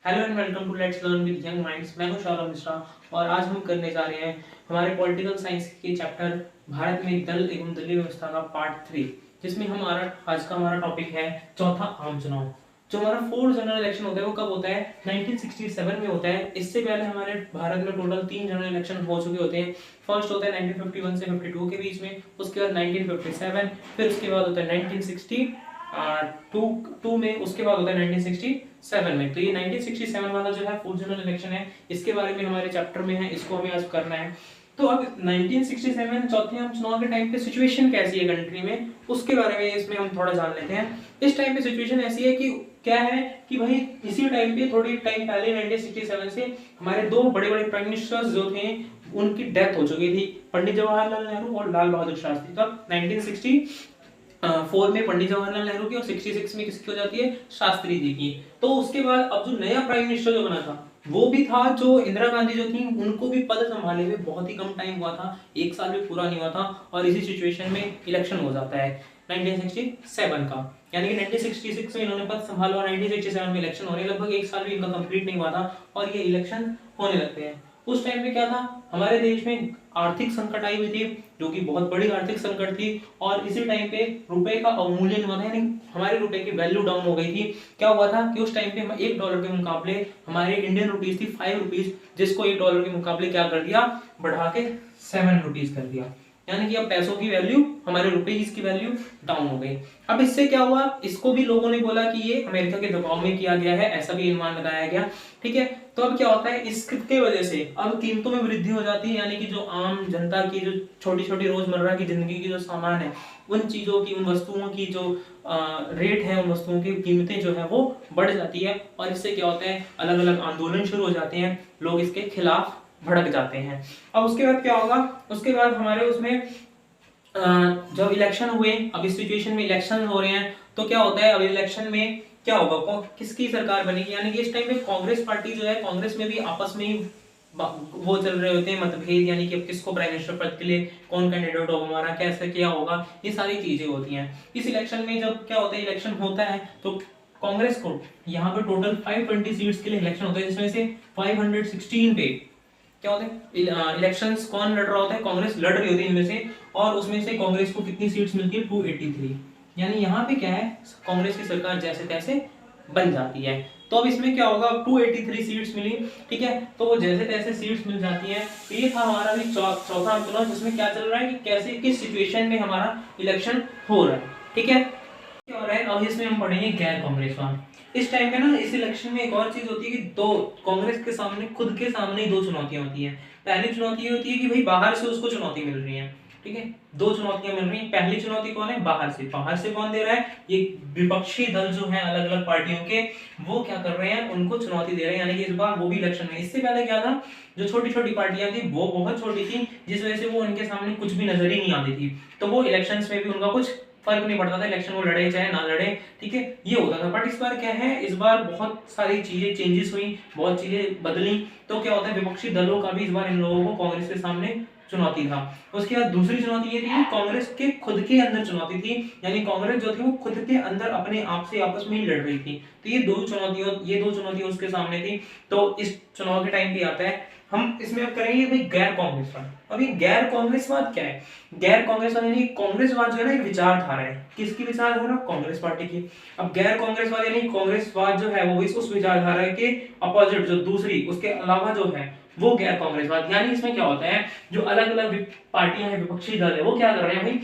Hello and welcome to let's learn with young minds. मैं हूं सौरभ मिश्रा और आज हम करने जा रहे हैं हमारे पॉलिटिकल साइंस के चैप्टर भारत में दल एवं दलीय व्यवस्था का पार्ट 3, जिसमें हमारा आज का हमारा टॉपिक है चौथा आम चुनाव। जो हमारा फोर्थ जनरल इलेक्शन होता है वो कब होता है? 1967 में होता है। इससे पहले हमारे भारत में टोटल 3 जनरल इलेक्शन हो चुके होते हैं। फर्स्ट होता है 1951 से 52 के बीच में, उसके बाद 1957, फिर उसके बाद होता है 1960 टू में, उसके बाद होता है 1967 में। तो ये 1967 वाला जो है फोर्थ जनरल इलेक्शन है, इसके बारे में हमारे चैप्टर में है, इसको हमें आज करना है। तो अब 1967 चौथे आम चुनाव के टाइम पे सिचुएशन कैसी है कंट्री में, उसके बारे में इसमें हम थोड़ा जान लेते हैं। इस टाइम पे सिचुएशन ऐसी है कि क्या है कि भाई इसी टाइम पे थोड़ी टाइम पहले 1967 से हमारे दो बड़े बड़े प्राइम मिनिस्टर्स जो थे उनकी डेथ हो चुकी थी, पंडित जवाहरलाल नेहरू और लाल बहादुर शास्त्री। तब 1964 में पंडित जवाहरलाल नेहरू की और 66 में किसकी हो जाती है? शास्त्री जी की। तो उसके बाद अब जो नया प्राइम मिनिस्टर जो बना था वो भी था जो इंदिरा गांधी जो थी, उनको भी पद संभाले हुए बहुत ही कम टाइम हुआ था, 1 साल भी पूरा नहीं हुआ था, और इसी सिचुएशन में इलेक्शन हो जाता है 1967 का। यानी कि 1966 में इन्होंने पद संभाला और 1967 में इलेक्शन हो रहे हैं। लगभग 1 साल भी इनका कंप्लीट नहीं हुआ था और ये इलेक्शन होने लगते हैं। उस टाइम पे क्या था, हमारे देश में आर्थिक संकट आई हुई थी, जो कि बहुत बड़ी आर्थिक संकट थी, और इसी टाइम पे रुपए का अवमूल्यन हुआ था, यानी हमारे रुपए की वैल्यू डाउन हो गई थी। क्या हुआ था कि उस टाइम पे $1 के मुकाबले हमारे इंडियन रुपीस थी 5 रुपीज, जिसको $1 के मुकाबले क्या कर दिया, बढ़ा के 7 रुपीज कर दिया। यानी कि अब पैसों की वैल्यू, हमारे रुपीस की वैल्यू डाउन हो गई। अब इससे क्या हुआ, इसको भी लोगों ने बोला कि ये अमेरिका के दबाव में किया गया है, ऐसा भी अनुमान लगाया गया। ठीक है, तो अब क्या होता है, इसके वजह से अब कीमतों में वृद्धि हो जाती है। यानी कि जो आम जनता की जो छोटी छोटी रोजमर्रा की जिंदगी की जो सामान है, उन चीजों की, उन वस्तुओं की जो रेट है, उन वस्तुओं की कीमतें जो है वो बढ़ जाती है, और इससे क्या होता है, अलग अलग आंदोलन शुरू हो जाते हैं, लोग इसके खिलाफ भड़क जाते हैं। अब उसके बाद क्या होगा, उसके बाद हमारे उसमें जब इलेक्शन हुए, अब इस सिचुएशन में इलेक्शन हो रहे हैं, तो क्या होता है, अब इलेक्शन में क्या होगा, किसकी सरकार बनेगी। यानी कि इस टाइम पे कांग्रेस पार्टी जो है, कांग्रेस में भी आपस में ही वो चल रहे होते हैं मतभेद, यानी कि अब किसको प्राइम मिनिस्टर पद के लिए कौन कैंडिडेट होगा, हमारा कैसे क्या होगा, ये सारी चीजें होती हैं। इस इलेक्शन में जब क्या होता है, इलेक्शन होता है तो कांग्रेस को यहाँ पे टोटल 520 सीट्स के लिए इलेक्शन होता है, जिसमें से 516 पे क्या होता है, इलेक्शंस कौन लड़ रहा होता है, कांग्रेस लड़ रही होती है इनमें से, और उसमें से कांग्रेस को कितनी सीट्स मिलती है, 283। यानी यहाँ पे क्या है, कांग्रेस की सरकार जैसे तैसे बन जाती है। तो अब इसमें क्या होगा, 283 सीट्स मिली। ठीक है, तो वो जैसे तैसे सीट्स मिल जाती हैं। तो ये था हमारा भी चौथा चुनाव, जिसमें क्या चल रहा है कि कैसे किस सिचुएशन में हमारा इलेक्शन हो रहा है। ठीक है, क्या हो रहा है, अब इसमें हम पढ़ेंगे गैर कांग्रेसवाद। इस टाइम पे ना, इस इलेक्शन में एक और चीज होती है कि दो कांग्रेस के सामने, खुद के सामने ही दो चुनौतियां होती हैं। पहली चुनौती ये होती है कि भाई बाहर से उसको चुनौती मिल रही है। ठीक है, दो चुनौतियां मिल रही हैं। पहली चुनौती कौन है, बाहर से। बाहर से कौन दे रहा है, ये विपक्षी दल जो है अलग अलग पार्टियों के, वो क्या कर रहे हैं, उनको चुनौती दे रहे हैं। यानी कि इस बार वो भी इलेक्शन में, इससे पहले क्या था, जो छोटी छोटी पार्टियां थी वो बहुत छोटी थी, जिस वजह से वो उनके सामने कुछ भी नजर ही नहीं आती थी, तो वो इलेक्शंस में भी उनका कुछ फर्क नहीं पड़ता था, इलेक्शन वो लड़े चाहे ना लड़े। ठीक है, ये होता था। बट इस बार क्या है, इस बार बहुत सारी चीजें चेंजेस हुई, बहुत चीजें बदली। तो क्या होता है, विपक्षी दलों का भी इस बार इन लोगों को कांग्रेस के सामने चुनौती था। उसके बाद दूसरी चुनौती ये थी कि कांग्रेस के खुद के अंदर चुनौती थी, यानी कांग्रेस जो थी वो खुद के अंदर अपने आप से आपस में ही लड़ रही थी। तो ये दो चुनौतियां उसके सामने थी। तो इस चुनाव के टाइम पे आता है, हम इसमें अब करेंगे भाई गैर कांग्रेसवाद। अभी गैर कांग्रेसवाद क्या है, गैर कांग्रेसवाद यानी कांग्रेसवाद जो है ना, एक विचारधारा है। किसकी विचारधारा, कांग्रेस पार्टी की। अब गैर कांग्रेसवाद यानी कांग्रेसवाद जो है वो इस उस विचारधारा के अपोजिट, जो दूसरी उसके अलावा जो है वो गैर कांग्रेसवाद। यानी इसमें क्या होता है, जो अलग अलग पार्टियां हैं, विपक्षी दल है, वो क्या कर रहे हैं भाई,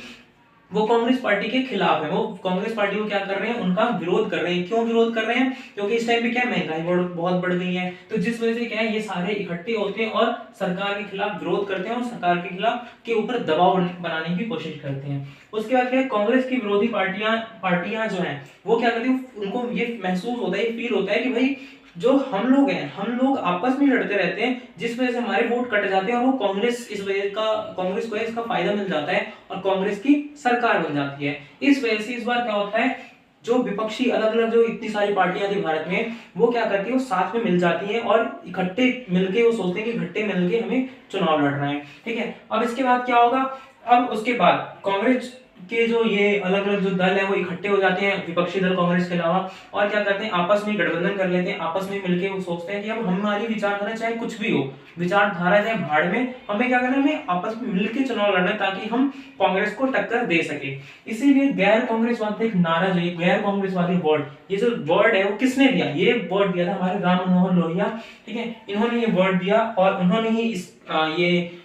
वो कांग्रेस पार्टी के खिलाफ है। वो कांग्रेस पार्टी को क्या कर रहे हैं, उनका विरोध कर रहे हैं। क्यों विरोध कर रहे हैं, क्योंकि इस टाइम पे क्या है, महंगाई बहुत बढ़ गई है। तो जिस वजह से क्या है, ये सारे इकट्ठे होते हैं और सरकार के खिलाफ विरोध करते हैं, और सरकार के खिलाफ के ऊपर दबाव बनाने की कोशिश करते हैं। उसके बाद क्या है, कांग्रेस की विरोधी पार्टियां जो है वो क्या करती है, उनको ये महसूस होता है, ये फील होता है कि भाई जो हम लोग हैं, हम लोग आपस में लड़ते रहते हैं, जिस वजह से हमारे वोट कट जाते हैं, और वो कांग्रेस को इसका फायदा मिल जाता है और कांग्रेस की सरकार बन जाती है। इस वजह से इस बार क्या होता है, जो विपक्षी अलग अलग जो इतनी सारी पार्टियां थी भारत में, वो क्या करती है, वो साथ में मिल जाती हैं और इकट्ठे मिलके वो सोचते हैं कि इकट्ठे मिलके हमें चुनाव लड़ना है। ठीक है, अब इसके बाद क्या होगा, अब उसके बाद कांग्रेस के जो ये अलग अलग जो दल है वो इकट्ठे हो जाते हैं, विपक्षी दल कांग्रेस के अलावा, और क्या करते हैं आपस में गठबंधन कर लेते हैं, आपस में मिलके वो सोचते हैं कि अब हमारी विचारधारा चाहे कुछ भी हो, विचारधारा चाहे भाड़ में, हमें क्या करना है, हमें आपस में मिलकर चुनाव लड़ना है ताकि हम कांग्रेस को टक्कर दे सके। इसीलिए गैर कांग्रेसवादी एक नारा जो है, गैर कांग्रेसवादी वर्ड, ये जो वर्ड है वो किसने दिया, ये वर्ड दिया था हमारे राम मनोहर लोहिया, ठीक है, इन्होंने ये वर्ड दिया और उन्होंने ही ये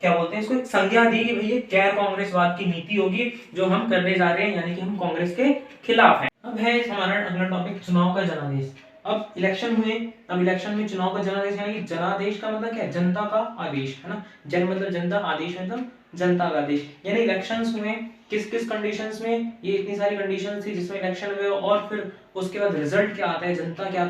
क्या बोलते हैं इसको, एक संज्ञा दी कि भाई ये गैर कांग्रेसवाद की नीति होगी जो हम करने जा रहे हैं, यानी कि हम कांग्रेस के खिलाफ हैं। अब है हमारा अगला टॉपिक, चुनाव का जनादेश। अब इलेक्शन हुए, अब इलेक्शन में चुनाव का जनादेश, यानी कि जनादेश का मतलब क्या है, जनता का आदेश, है ना, जन मतलब जनता, आदेश मतलब जनता का आदेश, यानी इलेक्शंस हुए किस किस कंडीशंस में, ये इतनी सारी कंडीशंस थी जिसमें इलेक्शन हुए, और फिर उसके बाद रिजल्ट क्या आता है, जनता क्या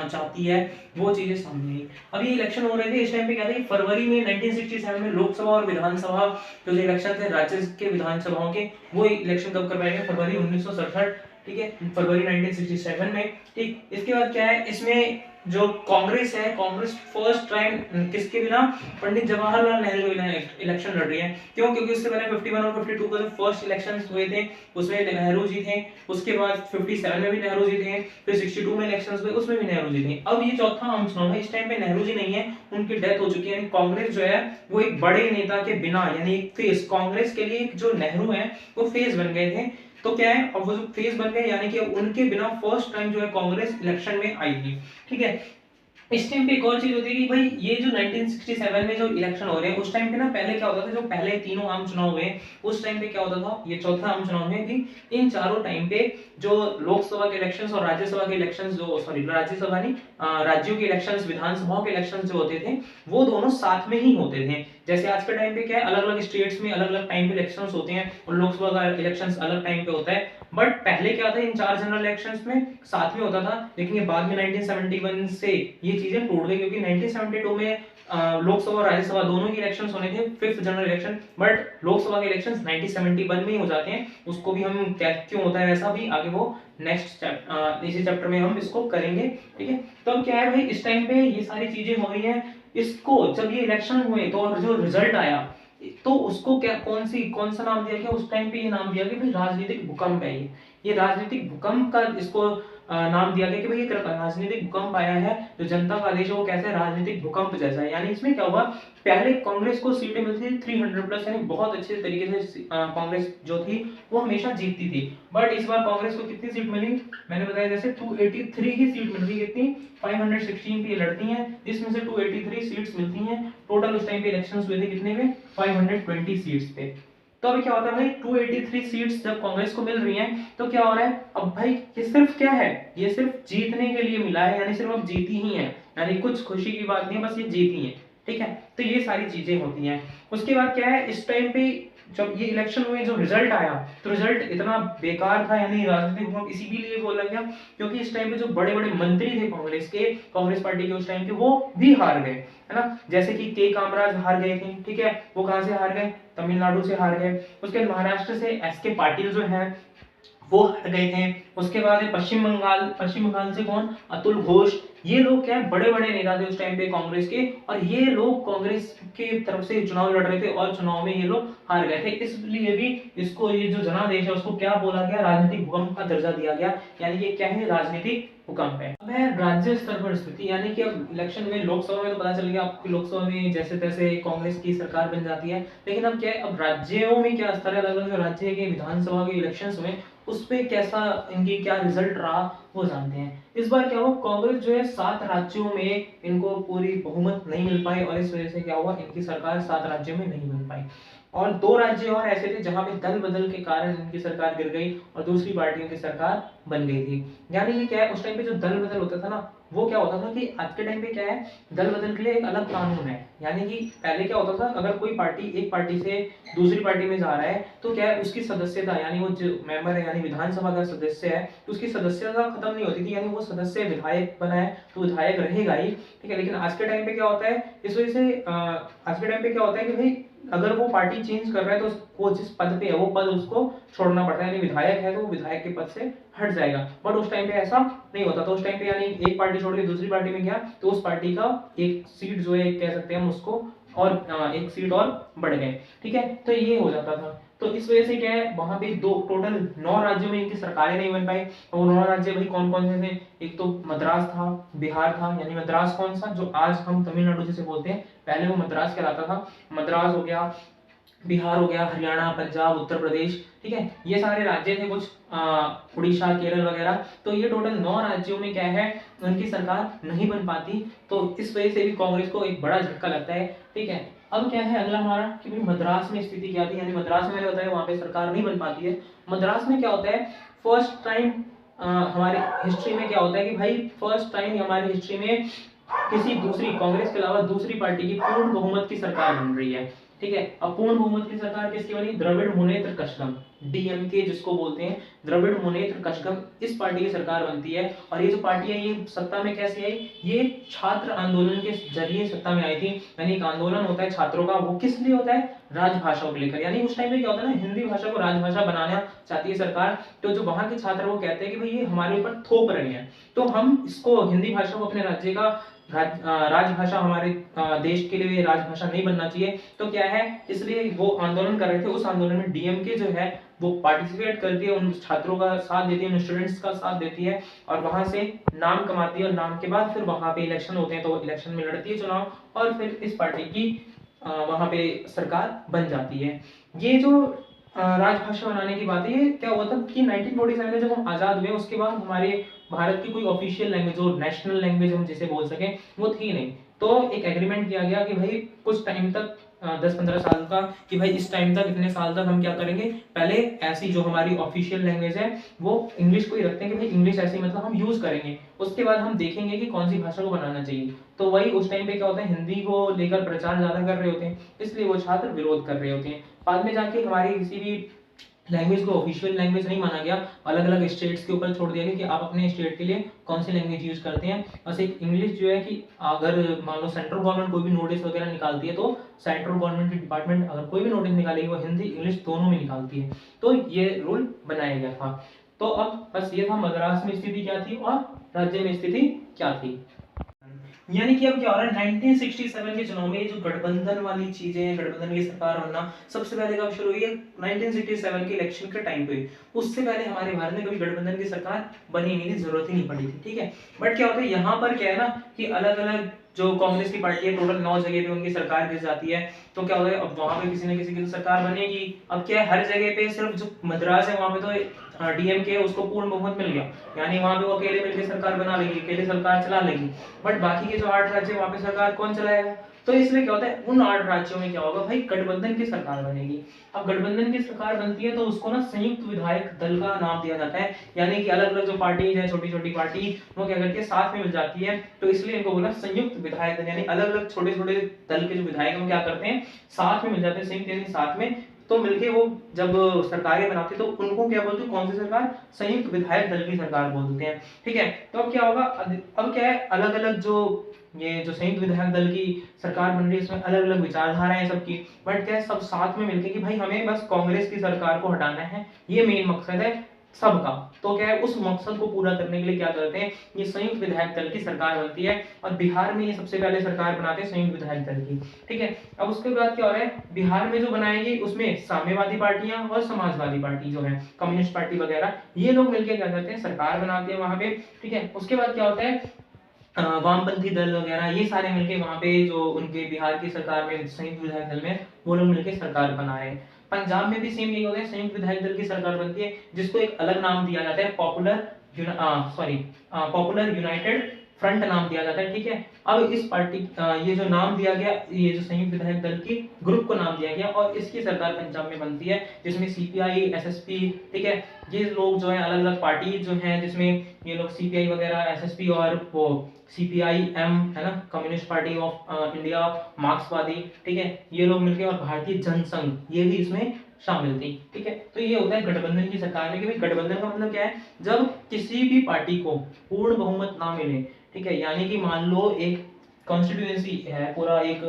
चाहती है, वो चीजें सामने आई। अब ये इलेक्शन हो रहे थे इस टाइम पे, क्या था, फरवरी में 1967 में लोकसभा और विधानसभा जो इलेक्शन थे राज्य के विधानसभाओं के, वो इलेक्शन कब करवाए गए, फरवरी 1967, ठीक है, फरवरी 1967 में, ठीक। इसके बाद क्या है, इसमें जो कांग्रेस है, कांग्रेस फर्स्ट टाइम किसके बिना, पंडित जवाहरलाल नेहरू इलेक्शन लड़ रही है। क्यों, क्योंकि उससे पहले 51 और 52 का जो फर्स्ट इलेक्शंस हुए थे उसमें नेहरू जी थे, उसके बाद 57 में भी नेहरू जी थे, फिर 62 में इलेक्शंस हुए उसमें भी नेहरू जी थे। अब ये चौथा आम चुनाव है, इस टाइम पे नेहरू जी नहीं है, उनकी डेथ हो चुकी है, यानी कांग्रेस जो है वो एक बड़े नेता के बिना, यानी एक फेस, कांग्रेस के लिए जो नेहरू है वो फेस बन गए थे। तो क्या है, अब वो जो फेस बन गए, यानी कि उनके बिना फर्स्ट टाइम जो है कांग्रेस इलेक्शन में आई थी, ठीक है। इस टाइम पे एक और चीज होती है कि भाई ये जो 1967 में जो इलेक्शन हो रहे हैं उस टाइम पे ना, पहले क्या होता था, जो पहले तीनों आम चुनाव हुए उस टाइम पे क्या होता था, ये चौथा आम चुनाव है कि इन चारों टाइम पे जो लोकसभा के इलेक्शंस और राज्यसभा के इलेक्शंस, जो सॉरी राज्यसभा नहीं, राज्यों के इलेक्शंस, विधानसभाओं के इलेक्शंस जो होते थे वो दोनों साथ में ही होते थे। जैसे आज के टाइम पे क्या है, अलग अलग स्टेट्स में अलग अलग टाइम पे इलेक्शंस होते हैं और लोकसभा का इलेक्शंस अलग टाइम पे होता है, बट पहले क्या था, इन चार जनरल इलेक्शंस में साथ में होता था, लेकिन ये बाद में 1971 से ये चीजें टूट गई, क्योंकि 1972 में लोकसभा और राज्यसभा दोनों के इलेक्शंस होने थे, fifth general election, but Lok Sabha के इलेक्शंस 1971 में ही हो जाते हैं। उसको भी हम क्या क्यों होता है ऐसा भी आगे वो नेक्स्ट इसी चैप्टर में हम इसको करेंगे, ठीक है। तो अब क्या है भाई, इस टाइम पे ये सारी चीजें हो रही हैं, इसको जब ये इलेक्शन हुए तो और जो रिजल्ट आया तो उसको क्या, कौन सा नाम दिया गया उस टाइम पे, ये नाम दिया गया भाई राजनीतिक भूकंप है। ये राजनीतिक भूकंप का इसको नाम दिया गया कि भाई ये राजनीतिक भूकंप आया है, जो जनता का आदेश है वो कैसे राजनीतिक भूकंप जैसा है। यानी इसमें क्या हुआ, पहले कांग्रेस को सीटें मिलती थी 300 प्लस, यानी बहुत अच्छे तरीके से कांग्रेस जो थी वो हमेशा जीतती थी, बट इस बार कांग्रेस को कितनी सीट मिली, मैंने बताया जैसे 283 ही सीट मिल रही, कितनी 516 पे लड़ती हैं, जिसमें से 283 सीट्स मिलती हैं टोटल। उस टाइम पे इलेक्शंस हुए थे कितने में, 520 सीट्स पे। तो अभी क्या होता है भाई, 283 सीट्स जब कांग्रेस को मिल रही हैं तो क्या हो रहा है, अब भाई ये सिर्फ क्या है, ये सिर्फ जीतने के लिए मिला है, यानी सिर्फ अब जीती ही है, यानी कुछ खुशी की बात नहीं है, बस ये जीती है, ठीक है। तो ये सारी चीजें होती हैं। उसके बाद क्या है, इस टाइम पे जब ये इलेक्शन हुए जो रिजल्ट आया तो रिजल्ट इतना बेकार था, यानी राजनीतिक भूकंप इसीलिए बोला गया क्योंकि इस टाइम पे जो बड़े बड़े मंत्री थे कांग्रेस के, कांग्रेस पार्टी के उस टाइम के, वो भी हार गए, है ना। जैसे कि के कामराज हार गए थे, ठीक है, वो कहां से हार गए, तमिलनाडु से हार गए। उसके बाद महाराष्ट्र से एस के पाटिल जो है वो हट गए थे। उसके बाद पश्चिम बंगाल से कौन, अतुल घोष, ये लोग क्या है बड़े बड़े नेता थे उस टाइम पे कांग्रेस के, और ये लोग कांग्रेस के तरफ से चुनाव लड़ रहे थे और चुनाव में ये लोग हार गए थे, इसलिए भी इसको ये जो जनादेश है उसको क्या बोला गया, राजनीतिक भूकंप का दर्जा दिया गया, यानी ये क्या है, राजनीतिक भूकंप है। अब है राज्य स्तर पर स्थिति, यानी कि अब इलेक्शन में लोकसभा में तो पता चल गया आपकी, लोकसभा में जैसे तैसे कांग्रेस की सरकार बन जाती है, लेकिन अब क्या है, अब राज्यों में क्या स्तर है, अलग अलग जो राज्य के विधानसभा के इलेक्शंस में उस पे कैसा इनकी क्या रिजल्ट रहा वो जानते हैं। इस बार क्या हुआ, कांग्रेस जो है 7 राज्यों में इनको पूरी बहुमत नहीं मिल पाई, और इस वजह से क्या हुआ, इनकी सरकार 7 राज्यों में नहीं बन पाई, और 2 राज्य और ऐसे थे जहां पे दल बदल के कारण इनकी सरकार गिर गई और दूसरी पार्टियों की सरकार बन गई थी। यानी कि क्या है, उस टाइम पे जो दल बदल होता था ना, वो क्या होता था कि आज के टाइम पे क्या है, दल बदल के लिए एक अलग कानून है। यानी कि पहले क्या होता था, अगर कोई पार्टी एक पार्टी से दूसरी पार्टी में जा रहा है तो क्या है, उसकी सदस्यता, यानी वो जो मेंबर है, यानी विधानसभा का सदस्य है, तो उसकी सदस्यता खत्म नहीं होती थी, यानी वो सदस्य विधायक बना है तो विधायक रहेगा ही, ठीक है। लेकिन आज के टाइम पे क्या होता है, इस वजह से आज के टाइम पे क्या होता है कि भाई अगर वो पार्टी चेंज कर रहा है तो वो जिस पद पे है वो पद उसको छोड़ना पड़ता है, यानी विधायक है तो वो विधायक के पद से हट जाएगा, बट उस टाइम पे ऐसा नहीं होता। तो उस टाइम पे यानी एक पार्टी छोड़ के दूसरी पार्टी में गया तो उस पार्टी का एक सीट जो है, कह सकते हैं हम उसको, और एक सीट और बढ़ गए, ठीक है। तो ये हो जाता था। तो इस वजह से क्या है, वहां पे दो टोटल 9 राज्यों में इनकी सरकारें नहीं बन पाई। और 9 राज्य भाई कौन कौन से थे, एक तो मद्रास था, बिहार था, यानी मद्रास कौन सा, जो आज हम तमिलनाडु जिसे बोलते हैं, पहले वो मद्रास कहलाता था, मद्रास हो गया, बिहार हो गया, हरियाणा, पंजाब, उत्तर प्रदेश, ठीक है, ये सारे राज्य थे, कुछ उड़ीसा, केरल वगैरह। तो ये टोटल 9 राज्यों में क्या है, उनकी सरकार नहीं बन पाती। तो इस वजह से भी कांग्रेस को एक बड़ा झटका लगता है, ठीक है। अब क्या है अगला हमारा कि भाई मद्रास में स्थिति क्या थी, यानी मद्रास में मैंने बताया वहां पे सरकार नहीं बन पाती है। मद्रास में क्या होता है, फर्स्ट टाइम हमारे हिस्ट्री में क्या होता है कि भाई फर्स्ट टाइम हमारी हिस्ट्री में किसी दूसरी कांग्रेस के अलावा दूसरी पार्टी की पूर्ण बहुमत की सरकार बन रही है, ठीक है। अब पूर्ण बहुमत की सरकार किसकी बनी, द्रविड़ मुनेत्र कषगम, डीएमके जिसको बोलते हैं, द्रविड़ मुनेत्र कषगम, इस पार्टी की सरकार बनती है। और ये जो पार्टी है ये सत्ता में कैसे आई, ये छात्र आंदोलन के जरिए सत्ता में आई थी। यानी एक आंदोलन होता है छात्रों का, वो किस लिए होता है, राजभाषा को लेकर। यानी उस टाइम पे क्या होता है ना, हिंदी भाषा को राजभाषा बनाना चाहती है सरकार। तो जो वहां के छात्र वो कहते हैं कि भाई ये हमारे ऊपर थोप रहे हैं, तो हम इसको हिंदी भाषा को अपने राज्य का राजभाषा, हमारे देश के लिए राजभाषा नहीं बनना चाहिए। तो क्या है, इसलिए वो आंदोलन कर रहे थे। उस आंदोलन में डीएमके जो है वो पार्टिसिपेट करती है, उन छात्रों का साथ देती है, उन स्टूडेंट्स का साथ देती है, और वहां से नाम कमाती है। और नाम के बाद फिर वहां पे इलेक्शन होते हैं, तो इलेक्शन में लड़ती है चुनाव, और फिर इस पार्टी की वहां पे सरकार बन जाती है। ये जो राजभाषा बनाने की बात है, ये क्या हुआ था कि 1947 में जब हम आजाद हुए उसके बाद हमारे भारत की कोई ऑफिशियल लैंग्वेज और नेशनल लैंग्वेज हम जिसे बोल सके वो थी नहीं। तो एक एग्रीमेंट किया गया कि भाई कुछ टाइम तक 10-15 साल का, कि भाई इस टाइम तक, इतने साल तक हम क्या करेंगे, पहले ऐसी जो हमारी ऑफिशियल लैंग्वेज है वो इंग्लिश को ही रखते हैं कि भाई इंग्लिश ऐसी मतलब हम यूज करेंगे, उसके बाद हम देखेंगे कि कौन सी भाषा को बनाना चाहिए। तो वही उस टाइम पे क्या होता है, हिंदी को लेकर प्रचार ज्यादा कर रहे होते हैं, इसलिए वो छात्र विरोध कर रहे होते हैं। बाद में जाके हमारी किसी भी लैंग्वेज को ऑफिशियल लैंग्वेज नहीं माना गया, अलग अलग स्टेट्स के ऊपर छोड़ दिया गया कि आप अपने स्टेट के लिए कौन सी लैंग्वेज यूज करते हैं। बस एक इंग्लिश जो है कि अगर मान लो सेंट्रल गवर्नमेंट कोई भी नोटिस वगैरह निकालती है, तो सेंट्रल गवर्नमेंट की डिपार्टमेंट अगर कोई भी नोटिस निकालेगी वो हिंदी इंग्लिश दोनों में निकालती है। तो ये रूल बनाया गया था। तो अब बस ये था मद्रास में स्थिति क्या थी और राज्य में स्थिति क्या थी। यानी कि अब क्या हो रहा है, 1967 के चुनाव में जो गठबंधन वाली चीजें हैं, गठबंधन की सरकार बनना सबसे पहले कब शुरू हुई है, 1967 के इलेक्शन के टाइम पे। उससे पहले हमारे भारत में कभी गठबंधन की सरकार बनी नहीं थी, जरूरत ही नहीं पड़ी थी, ठीक है। बट क्या होता है यहाँ पर क्या है ना कि अलग अलग जो कांग्रेस की पार्टी है टोटल 9 जगह पे उनकी सरकार गिर जाती है। तो क्या होता है, अब वहां पे किसी न किसी की तो सरकार बनेगी। अब क्या है, हर जगह पे सिर्फ जो मद्रास है वहां पे तो डीएमके उसको पूर्ण बहुमत मिल गया, यानी वहां पे वो अकेले मिलकर सरकार बना लेगी, अकेले सरकार चला लेगी। बट बाकी के जो 8 राज्य वहां पे सरकार कौन चलाएगा, तो इसलिए क्या होता है उन 8 राज्यों में क्या होगा भाई, गठबंधन की सरकार बनेगी। अब गठबंधन की सरकार बनती है तो उसको ना संयुक्त विधायक दल का नाम दिया जाता है, यानी कि अलग अलग जो पार्टी है, छोटी छोटी पार्टी, वो क्या करती है साथ में मिल जाती है। तो इसलिए इनको बोला संयुक्त विधायक दल, यानी अलग अलग छोटे छोटे दल के जो विधायक हैं वो क्या करते हैं, साथ में मिल जाते हैं, संयुक्त यानी साथ में। तो मिलके वो जब सरकारें बनाते तो उनको क्या बोलते हैं, कौन सी सरकार, संयुक्त विधायक दल की सरकार बोलते हैं, ठीक है। तो अब क्या होगा, अब क्या है, अलग अलग जो ये जो संयुक्त विधायक दल की सरकार बन रही है इसमें अलग अलग विचारधाराएं हैं सबकी। बट क्या है, सब साथ में मिलके कि भाई हमें बस कांग्रेस की सरकार को हटाना है, ये मेन मकसद है सबका। तो क्या है, उस मकसद को पूरा करने के लिए क्या करते हैं, ये संयुक्त विधायक दल की सरकार बनती है। और बिहार में ये सबसे पहले सरकार बनाते हैं संयुक्त विधायक दल की, ठीक है। अब उसके बाद क्या हो रहा है, बिहार में जो बनाएगी उसमें साम्यवादी पार्टियां और समाजवादी पार्टी जो है, कम्युनिस्ट पार्टी वगैरह, ये लोग मिलकर क्या करते हैं, सरकार बनाते हैं वहां पे, ठीक है। उसके बाद क्या होता है, वामपंथी दल वगैरह ये सारे मिलके वहां पे जो उनके बिहार की सरकार में संयुक्त विधायक दल में वो लोग मिलके सरकार बना रहे हैं। पंजाब में भी सेम यही होता है, संयुक्त विधायक दल की सरकार बनती है, जिसको एक अलग नाम दिया जाता है, पॉपुलर यूनाइटेड फ्रंट नाम दिया जाता है, ठीक है। अब इस पार्टी ये जो नाम दिया गया, ये जो संयुक्त विधायक दल की ग्रुप को नाम दिया गया, और इसकी सरकार पंजाब में बनती है, जिसमें सीपीआई, एसएसपी, ठीक है, ये लोग जो है अलग अलग पार्टी जो हैं, जिसमें ये लोग सीपीआई वगैरह, एसएसपी और वो सीपीआई-एम है ना, कम्युनिस्ट पार्टी ऑफ इंडिया, मार्क्सवादी, ठीक है, ये लोग मिलकर, और भारतीय जनसंघ ये भी इसमें शामिल थी, ठीक है। तो ये होता है गठबंधन की सरकार में कि भाई गठबंधन का मतलब क्या है, जब किसी भी पार्टी को पूर्ण बहुमत ना मिले, ठीक है, यानी कि मान लो एक कॉन्स्टिट्यूएंसी है, पूरा एक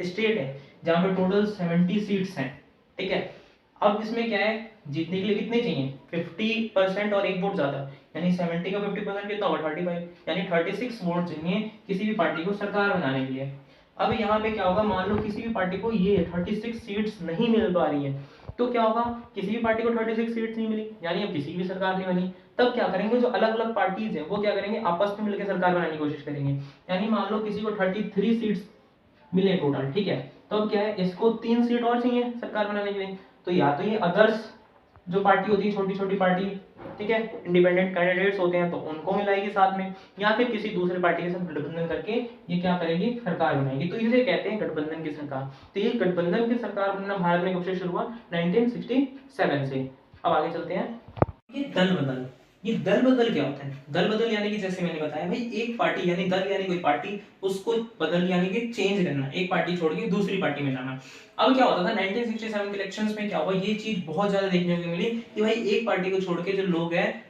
स्टेट है जहां पे टोटल 70 सीट्स हैं, ठीक है। अब इसमें क्या है, जीतने के लिए कितने चाहिए, 50% और एक वोट ज्यादा, यानी 70 का 50% कितना हुआ, 35, यानी 36 वोट चाहिए किसी भी पार्टी को सरकार बनाने के लिए। अब यहाँ पे क्या होगा, मान लो किसी भी पार्टी को ये 36 सीट्स नहीं मिल पा रही है, तो क्या होगा, किसी भी पार्टी को 36 सीट्स नहीं मिली, यानी अब किसी की भी सरकार नहीं बनी, तब क्या करेंगे, जो अलग अलग पार्टीज है वो क्या करेंगे, आपस में मिलकर सरकार बनाने की कोशिश करेंगे। यानी मान लो किसी को 33 सीट्स मिले टोटल, ठीक है, तो अब क्या है, इसको 3 सीट और चाहिए सरकार बनाने के लिए, तो या तो ये अदर्स जो पार्टी होती है, छोटी छोटी पार्टी, ठीक है, इंडिपेंडेंट कैंडिडेट्स होते हैं, तो उनको मिलाएगी साथ में, या फिर किसी दूसरे पार्टी के साथ गठबंधन करके ये क्या करेगी, सरकार बनाएगी, तो इसे कहते हैं गठबंधन की सरकार। तो ये गठबंधन की सरकार बनना भारत में कब से शुरू हुआ, 1967 से। अब आगे चलते हैं, ये दल बदल, ये दल बदल क्या होता है, दल बदल यानी कि जैसे मैंने बताया भाई, एक पार्टी यानी दल यानी कोई पार्टी, उसको बदल यानी कि चेंज करना, एक पार्टी छोड़ के दूसरी पार्टी में जाना। अब क्या होता था 1967 के इलेक्शंस में, क्या हुआ, ये चीज बहुत ज्यादा देखने को मिली कि भाई एक पार्टी को छोड़ के जो लोग हैं,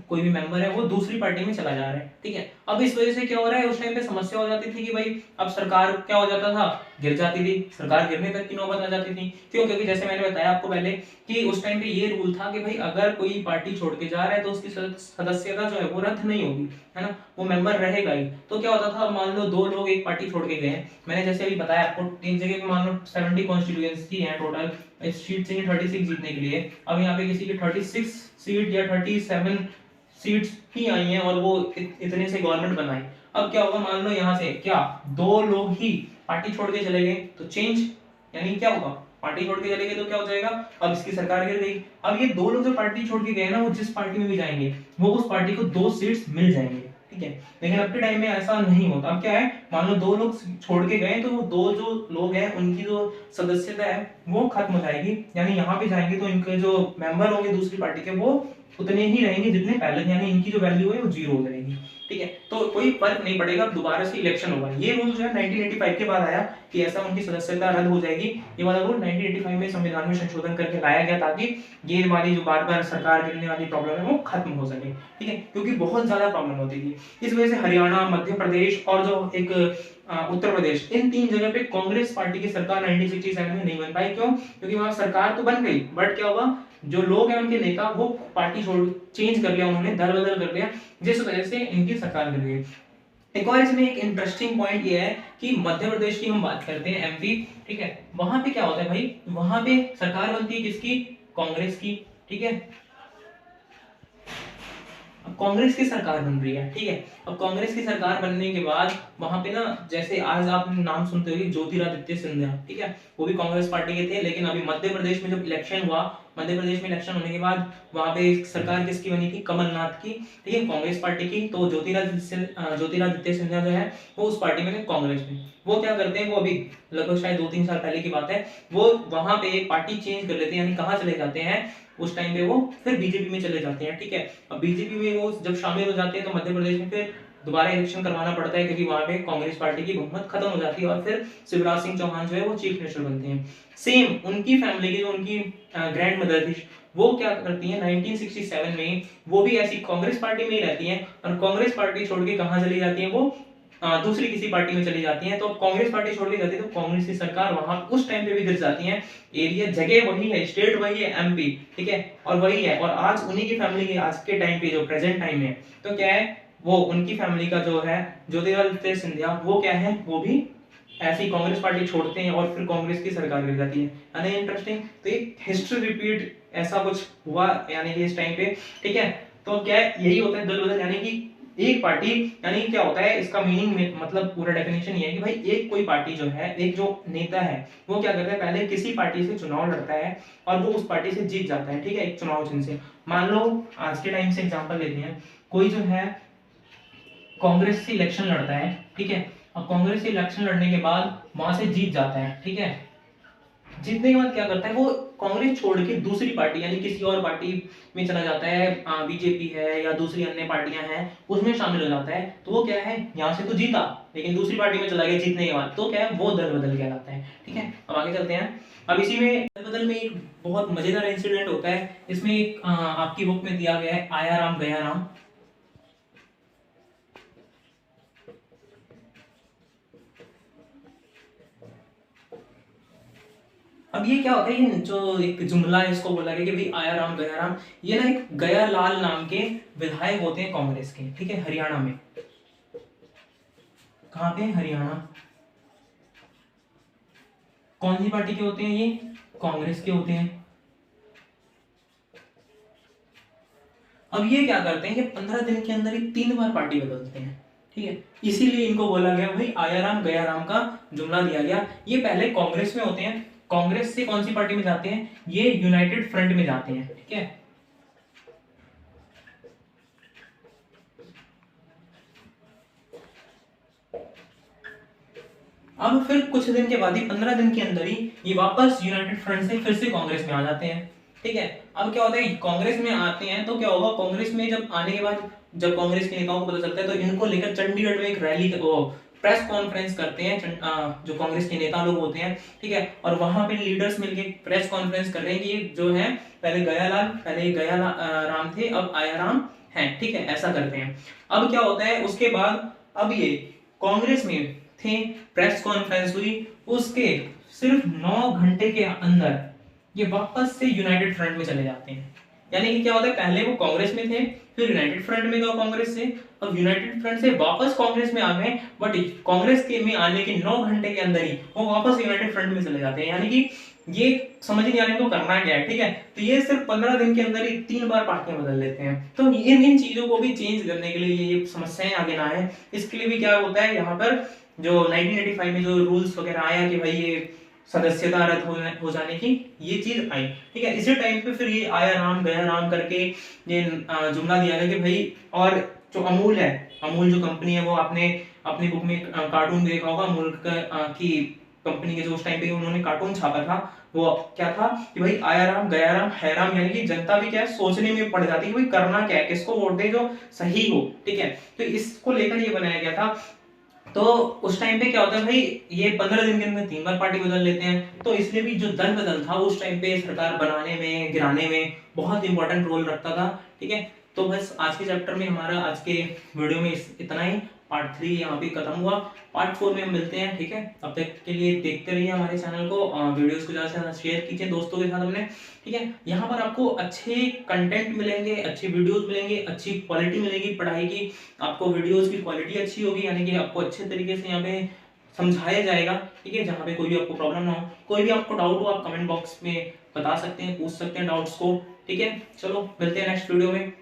कोई भी मेंबर है वो दूसरी पार्टी में चला जा रहा है, ठीक है। अब इस वजह से क्या हो रहा है, उस टाइम पे समस्या हो जाती थी कि भाई अब सरकार क्या हो जाता था, गिर जाती थी, सरकार गिरने तक की नौबत आ जाती थी। क्यों, क्योंकि जैसे मैंने बताया आपको पहले कि उस टाइम पे ये रूल था कि भाई अगर कोई पार्टी छोड़ के जा रहा है तो उसकी सदस्यता जो है वो रद्द नहीं होगी, है ना, वो मेंबर रहेगा ही। तो क्या होता था, मान लो 2 लोग एक पार्टी छोड़ के गए, मैंने जैसे अभी बताया आपको, एक जगह पे मान लो 70 कॉन्स्टिट्यूएंसी है टोटल, इस सीट चाहिए 36 जीतने के लिए, अब यहाँ पे किसी की 36 सीट या 37 सीट्स ही आई हैं और वो इतने से गवर्नमेंट बनाई। अब क्या होगा, मान लो यहाँ से क्या 2 लोग ही पार्टी छोड़ के चले गए, तो चेंज यानी क्या होगा, पार्टी छोड़ के चले गए तो क्या हो जाएगा, अब इसकी सरकार गिर गई। अब ये 2 लोग जो पार्टी छोड़ के गए ना, वो जिस पार्टी में भी जाएंगे वो उस पार्टी को 2 सीट्स मिल जाएंगे, ठीक है। लेकिन अब के टाइम में ऐसा नहीं होता। अब क्या है, मान लो 2 लोग छोड़ के गए, तो वो 2 जो लोग हैं उनकी जो सदस्यता है वो खत्म हो जाएगी, यानी यहाँ पे जाएंगे तो इनके जो मेंबर होंगे दूसरी पार्टी के वो उतने ही रहेंगे जितने पहले, यानी इनकी जो वैल्यू है वो 0 हो जाएगी, ठीक है। तो कोई फर्क नहीं पड़ेगा, दोबारा से इलेक्शन होगा। ये रूल जो है 1985 के बाद आया कि ऐसा उनकी सदस्यता रद्द हो जाएगी। ये वाला रूल 1985 में संविधान में संशोधन करके लाया गया ताकि ये वाली जो बार बार सरकार गिरने वाली प्रॉब्लम है वो खत्म हो सके, ठीक है, क्योंकि बहुत ज्यादा प्रॉब्लम होती थी। इस वजह से हरियाणा, मध्य प्रदेश और जो एक उत्तर प्रदेश, इन 3 जगह पे कांग्रेस पार्टी की सरकार 1967 में नहीं बन पाई। क्यों, क्योंकि वहां सरकार तो बन गई, बट क्या हुआ, जो लोग हैं उनके नेता वो पार्टी छोड़ चेंज कर लिया, उन्होंने दल बदल कर लिया, जिस वजह से इनकी सरकार गिर गई। एक और इसमें एक इंटरेस्टिंग पॉइंट ये है कि मध्य प्रदेश की हम बात करते हैं, एमपी, ठीक है, वहां पे क्या होता है भाई, वहां पे सरकार बनती है किसकी, कांग्रेस की, ठीक है। अब कांग्रेस की सरकार बन रही है, ठीक है। अब कांग्रेस की सरकार बनने के बाद वहां पे ना, जैसे आज आप नाम सुनते हो ज्योतिरादित्य सिंधिया, ठीक है, वो भी कांग्रेस पार्टी के थे। लेकिन अभी मध्य प्रदेश में जब इलेक्शन हुआ, मध्य प्रदेश में इलेक्शन होने के बाद वहां पे सरकार किसकी बनी थी, कमलनाथ की, ठीक है, कांग्रेस पार्टी की। तो ज्योतिरादित्य सिंधिया जो है वो उस पार्टी में थे, कांग्रेस में। वो क्या करते हैं, वो अभी लगभग शायद 2-3 साल पहले की बात है, वो वहां पे पार्टी चेंज कर लेते हैं, यानी कहाँ चले जाते हैं, उस टाइम पे वो फिर बीजेपी में चले जाते हैं, ठीक है। अब बीजेपी में वो जब शामिल हो जाते हैं तो मध्य प्रदेश में फिर दोबारा इलेक्शन करवाना पड़ता है, क्योंकि वहां पे कांग्रेस पार्टी की बहुमत खत्म हो जाती है और फिर शिवराज सिंह चौहान जो है वो चीफ मिनिस्टर बनते हैं। सेम उनकी फैमिली की जो उनकी ग्रैंड मदर थी, वो क्या करती है 1967 में, वो भी ऐसी कांग्रेस पार्टी में ही रहती है, और कांग्रेस पार्टी छोड़ के कहां चली जाती है, वो दूसरी किसी पार्टी में चली जाती हैं। तो कांग्रेस पार्टी छोड़ के जाती है तो कांग्रेस की सरकार वहां उस टाइम पे भी गिर जाती है। एरिया जगह वही है, स्टेट वही है, एमपी, ठीक है, और वही है, और आज उन्हीं की फैमिली की आज के टाइम पे जो प्रेजेंट टाइम है, तो क्या है, वो उनकी फैमिली का जो है ज्योतिरादित्य सिंधिया, वो क्या है, वो भी ऐसी कांग्रेस पार्टी छोड़ते हैं और फिर कांग्रेस की सरकार गिर जाती है। यानी इंटरेस्टिंग, तो एक हिस्ट्री रिपीट ऐसा कुछ हुआ यानी कि इस टाइम पे, ठीक है। तो क्या है, यही होता है दल बदल, यानी कि एक पार्टी, यानी क्या होता है इसका मीनिंग में, मतलब पूरा डेफिनेशन ये है कि भाई एक कोई पार्टी जो है, एक जो नेता है वो क्या करता है, पहले किसी पार्टी से चुनाव लड़ता है और वो उस पार्टी से जीत जाता है, ठीक है, एक चुनाव चिन्ह से। मान लो आज के टाइम से एग्जांपल लेते हैं, कोई जो है कांग्रेस से इलेक्शन लड़ता है, ठीक है, और कांग्रेस से इलेक्शन लड़ने के बाद वहां से जीत जाता है, ठीक है। जीतने के बाद क्या करता है, वो कांग्रेस छोड़ के दूसरी पार्टी यानी किसी और पार्टी में चला जाता है, बीजेपी है या दूसरी अन्य पार्टियां हैं उसमें शामिल हो जाता है। तो वो क्या है, यहाँ से तो जीता लेकिन दूसरी पार्टी में चला गया जीतने के बाद, तो क्या है, वो दल बदल कहलाता है, ठीक है। अब आगे चलते हैं। अब इसी में दल बदल में एक बहुत मजेदार इंसिडेंट होता है, इसमें एक आपकी बुक में दिया गया है, आया राम गया राम। अब ये क्या होता है, ये जो एक जुमला है इसको बोला गया कि भाई आया राम गया राम, ये ना एक गया लाल नाम के विधायक होते हैं कांग्रेस के, ठीक है, हरियाणा में। कहाँ पे, हरियाणा। कौन सी पार्टी के होते हैं ये, कांग्रेस के होते हैं, अब ये क्या करते हैं कि 15 दिन के अंदर ही 3 बार पार्टी बदलते हैं, ठीक है। इसीलिए इनको बोला गया भाई आया राम गया राम का जुमला दिया गया। ये पहले कांग्रेस में होते हैं, कांग्रेस से कौन सी पार्टी में जाते हैं, ये यूनाइटेड फ्रंट में जाते हैं, ठीक है। अब फिर कुछ दिन के बाद ही 15 दिन के अंदर ही ये वापस यूनाइटेड फ्रंट से फिर से कांग्रेस में आ जाते हैं, ठीक है। अब क्या होता है, कांग्रेस में आते हैं तो क्या होगा, कांग्रेस में जब आने के बाद जब कांग्रेस के नेताओं को पता चलता है तो इनको लेकर चंडीगढ़ में एक रैली प्रेस कॉन्फ्रेंस करते हैं जो कांग्रेस के नेता लोग होते हैं, ठीक है। और वहां पे लीडर्स मिलके प्रेस कॉन्फ्रेंस कर रहे हैं कि जो है पहले गया राम थे, अब आया राम है, ठीक है, ऐसा करते हैं। अब क्या होता है उसके बाद, अब ये कांग्रेस में थे, प्रेस कॉन्फ्रेंस हुई, उसके सिर्फ 9 घंटे के अंदर ये वापस से यूनाइटेड फ्रंट में चले जाते हैं। यानी कि क्या होता है, पहले वो कांग्रेस में थे, फिर यूनाइटेड फ्रंट में गए कांग्रेस से, अब यूनाइटेड फ्रंट से वापस कांग्रेस में आ गए, बट कांग्रेस के में आने के 9 घंटे के अंदर ही वो वापस यूनाइटेड फ्रंट में चले जाते हैं। यानी कि ये समझ नहीं आ रहा इनको करना क्या है, ठीक है। तो ये सिर्फ 15 दिन के अंदर ही 3 बार पार्टियां बदल लेते हैं। तो इन चीजों को भी चेंज करने के लिए ये समस्याएं आगे ना आए, इसके लिए भी क्या होता है, यहाँ पर जो 1985 में जो रूल्स वगैरह आया कि भाई ये सदस्यता रद्द हो जाने की ये चीज आई, ठीक है। इसी टाइम पे फिर ये आया राम गया राम करके ये जुमला दिया गया कि भाई, और जो अमूल है, अमूल जो कंपनी है, वो आपने अपनी बुक में कार्टून देखा होगा अमूल की कंपनी के, जो उस टाइम पे उन्होंने कार्टून छापा था, वो क्या था कि भाई आया राम गया राम है राम, यानी कि जनता भी क्या है सोचने में पड़ जाती है कि भाई करना क्या है, किसको वोट दे जो सही हो, ठीक है। तो इसको लेकर ये बनाया गया था। तो उस टाइम पे क्या होता है भाई, ये 15 दिन के अंदर 3 बार पार्टी बदल लेते हैं, तो इसलिए भी जो दल बदल था उस टाइम पे सरकार बनाने में गिराने में बहुत इंपॉर्टेंट रोल रखता था, ठीक है। तो बस आज के चैप्टर में हमारा आज के वीडियो में इतना ही। पार्ट 3 यहाँ पे खत्म हुआ, पार्ट 4 में हम मिलते हैं, ठीक है। तब तक के लिए देखते रहिए हमारे चैनल को, वीडियोस को ज्यादा से ज्यादा शेयर कीजिए दोस्तों के साथ अपने, ठीक है। यहाँ पर आपको अच्छे कंटेंट मिलेंगे, अच्छे वीडियोस मिलेंगे, अच्छी क्वालिटी मिलेगी पढ़ाई की, आपको वीडियोस की क्वालिटी अच्छी होगी, यानी कि आपको अच्छे तरीके से यहाँ पे समझाया जाएगा, ठीक है। जहाँ पे कोई भी आपको प्रॉब्लम ना हो, कोई भी आपको डाउट हो आप कमेंट बॉक्स में बता सकते हैं, पूछ सकते हैं डाउट्स को, ठीक है। चलो मिलते हैं नेक्स्ट वीडियो में।